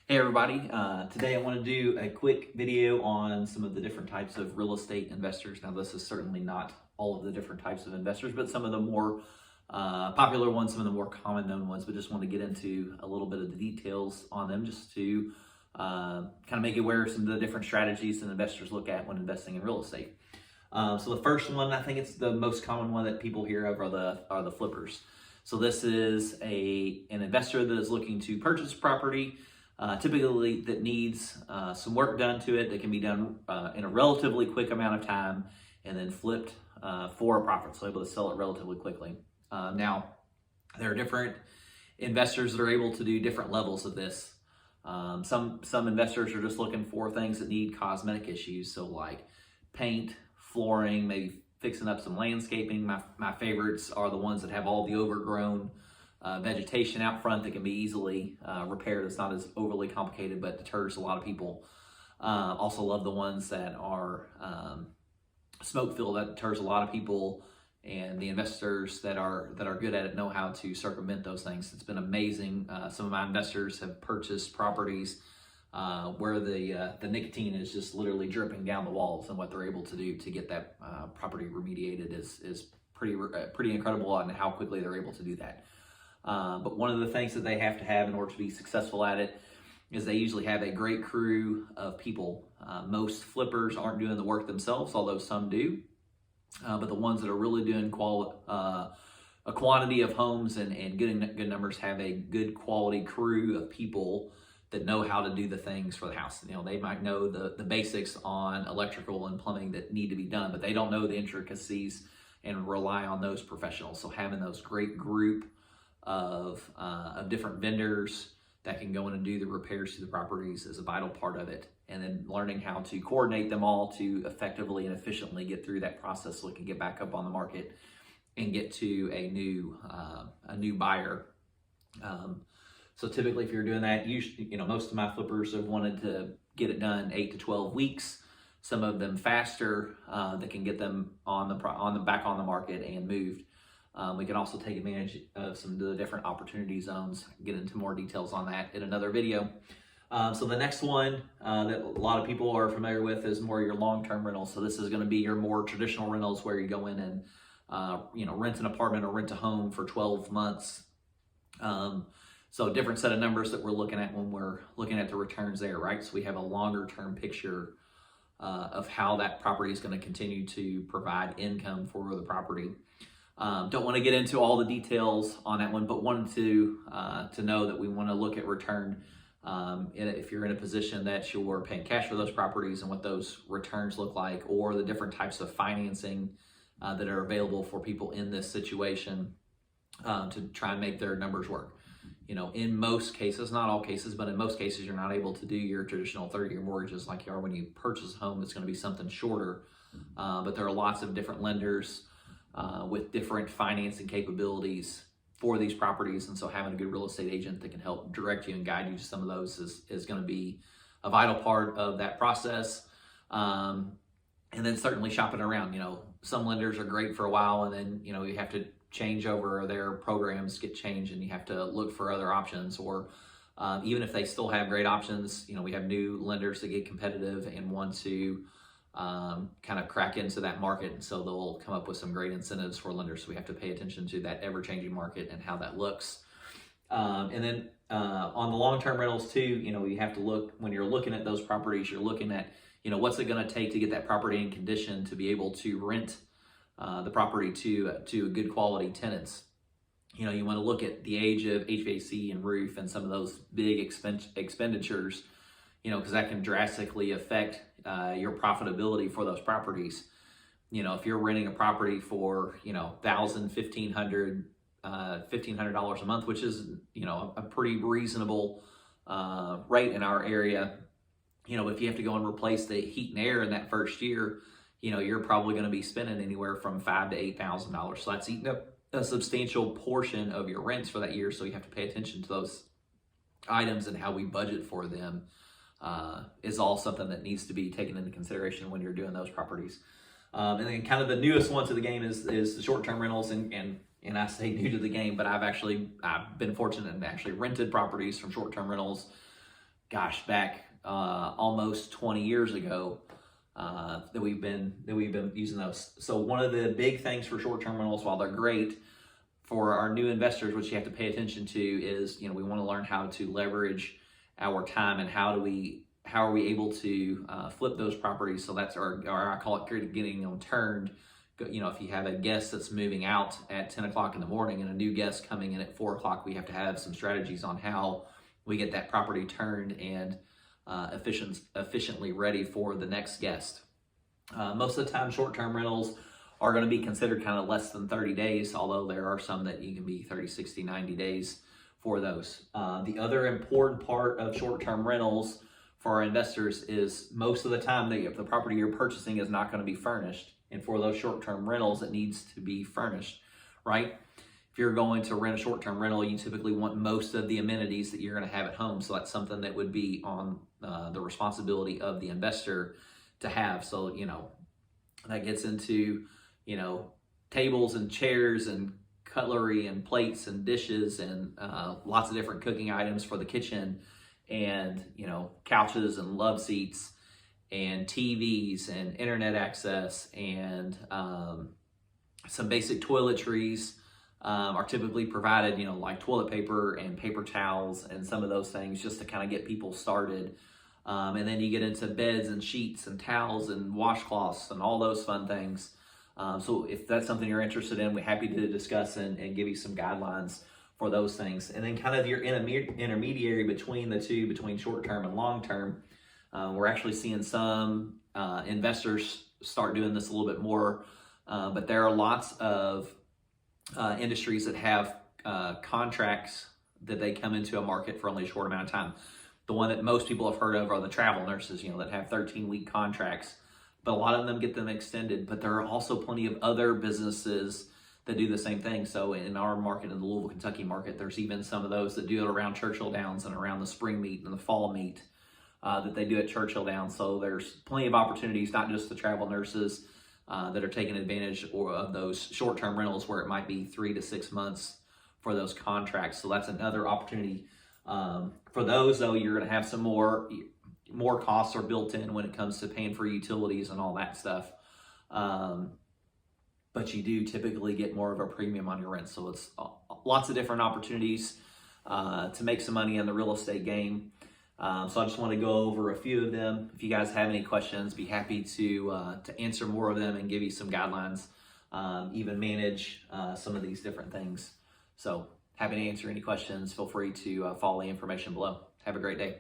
Hey everybody, today I want to do a quick video on some of the different types of real estate investors. Now this is certainly not all of the different types of investors, but some of the more popular ones, some of the more common known ones, but just want to get into a little bit of the details on them just to kind of make you aware of some of the different strategies that investors look at when investing in real estate. So the first one, I think it's the most common one that people hear of are the flippers. So this is an investor that is looking to purchase property, typically that needs some work done to it that can be done in a relatively quick amount of time and then flipped for a profit, so able to sell it relatively quickly. Now, there are different investors that are able to do different levels of this. Some investors are just looking for things that need cosmetic issues, so like paint, flooring, maybe fixing up some landscaping. My favorites are the ones that have all the overgrown vegetation out front that can be easily repaired. It's not as overly complicated, but deters a lot of people. Also love the ones that are smoke filled. That deters a lot of people, and the investors that are good at it know how to circumvent those things. It's been amazing. Some of my investors have purchased properties where the nicotine is just literally dripping down the walls, and what they're able to do to get that property remediated is pretty incredible on how quickly they're able to do that. But one of the things that they have to have in order to be successful at it is they usually have a great crew of people. Most flippers aren't doing the work themselves, although some do. But the ones that are really doing a quantity of homes and good numbers have a good quality crew of people that know how to do the things for the house. You know, they might know the basics on electrical and plumbing that need to be done, but they don't know the intricacies and rely on those professionals. So having those great group of different vendors that can go in and do the repairs to the properties is a vital part of it. And then learning how to coordinate them all to effectively and efficiently get through that process so it can get back up on the market and get to a new buyer. So typically if you're doing that, usually, most of my flippers have wanted to get it done 8 to 12 weeks. Some of them faster that can get them back on the market and moved. We can also take advantage of some of the different opportunity zones. Get into more details on that in another video. So the next one that a lot of people are familiar with is more your long-term rentals. So this is going to be your more traditional rentals where you go in and rent an apartment or rent a home for 12 months. So different set of numbers that we're looking at when we're looking at the returns there, right? So we have a longer-term picture of how that property is going to continue to provide income for the property. Don't want to get into all the details on that one, but wanted to know that we want to look at return if you're in a position that you're paying cash for those properties and what those returns look like, or the different types of financing that are available for people in this situation to try and make their numbers work. In most cases, not all cases, but in most cases, you're not able to do your traditional 30-year mortgages like you are when you purchase a home. It's going to be something shorter, but there are lots of different lenders with different financing capabilities for these properties. And so having a good real estate agent that can help direct you and guide you to some of those is going to be a vital part of that process. And then certainly shopping around. Some lenders are great for a while, and then, you have to change over, their programs get changed and you have to look for other options. Or even if they still have great options, we have new lenders that get competitive and want to kind of crack into that market, and so they'll come up with some great incentives for lenders. So we have to pay attention to that ever-changing market and how that looks. And then on the long-term rentals too, you have to look, when you're looking at those properties, you're looking at what's it going to take to get that property in condition to be able to rent the property to good quality tenants. You want to look at the age of HVAC and roof and some of those big expenditures, because that can drastically affect your profitability for those properties. If you're renting a property for, $1,000, $1,500 a month, which is, a pretty reasonable rate in our area. If you have to go and replace the heat and air in that first year, you're probably going to be spending anywhere from $5,000 to $8,000. So that's eating up a substantial portion of your rents for that year. So you have to pay attention to those items, and how we budget for them is all something that needs to be taken into consideration when you're doing those properties. And then kind of the newest one to the game is the short-term rentals, and I say new to the game, but I've been fortunate and actually rented properties from short-term rentals gosh, back almost 20 years ago that we've been using those. So one of the big things for short-term rentals, while they're great for our new investors, which you have to pay attention to, is we want to learn how to leverage our time and how are we able to flip those properties. So that's our I call it getting them turned. If you have a guest that's moving out at 10 o'clock in the morning and a new guest coming in at 4 o'clock, we have to have some strategies on how we get that property turned and efficiently ready for the next guest. Most of the time, short-term rentals are going to be considered kind of less than 30 days, although there are some that you can be 30, 60, 90 days for those. The other important part of short-term rentals for our investors is most of the time the property you're purchasing is not going to be furnished. And for those short-term rentals, it needs to be furnished, right? If you're going to rent a short-term rental, you typically want most of the amenities that you're going to have at home. So that's something that would be on the responsibility of the investor to have. So, that gets into, tables and chairs and cutlery and plates and dishes and lots of different cooking items for the kitchen and, couches and love seats and TVs and internet access and some basic toiletries are typically provided, like toilet paper and paper towels and some of those things just to kind of get people started. And then you get into beds and sheets and towels and washcloths and all those fun things. So if that's something you're interested in, we're happy to discuss and give you some guidelines for those things. And then kind of your intermediary between the two, between short-term and long-term, we're actually seeing some investors start doing this a little bit more, but there are lots of industries that have contracts that they come into a market for only a short amount of time. The one that most people have heard of are the travel nurses, that have 13-week contracts, but a lot of them get them extended. But there are also plenty of other businesses that do the same thing. So in our market, in the Louisville, Kentucky market, there's even some of those that do it around Churchill Downs and around the spring meet and the fall meet that they do at Churchill Downs. So there's plenty of opportunities, not just the travel nurses that are taking advantage of those short-term rentals where it might be 3 to 6 months for those contracts. So that's another opportunity. For those, though, you're going to have some more costs are built in when it comes to paying for utilities and all that stuff. But you do typically get more of a premium on your rent. So it's lots of different opportunities to make some money in the real estate game. So I just want to go over a few of them. If you guys have any questions, be happy to answer more of them and give you some guidelines, even manage some of these different things. So happy to answer any questions. Feel free to follow the information below. Have a great day.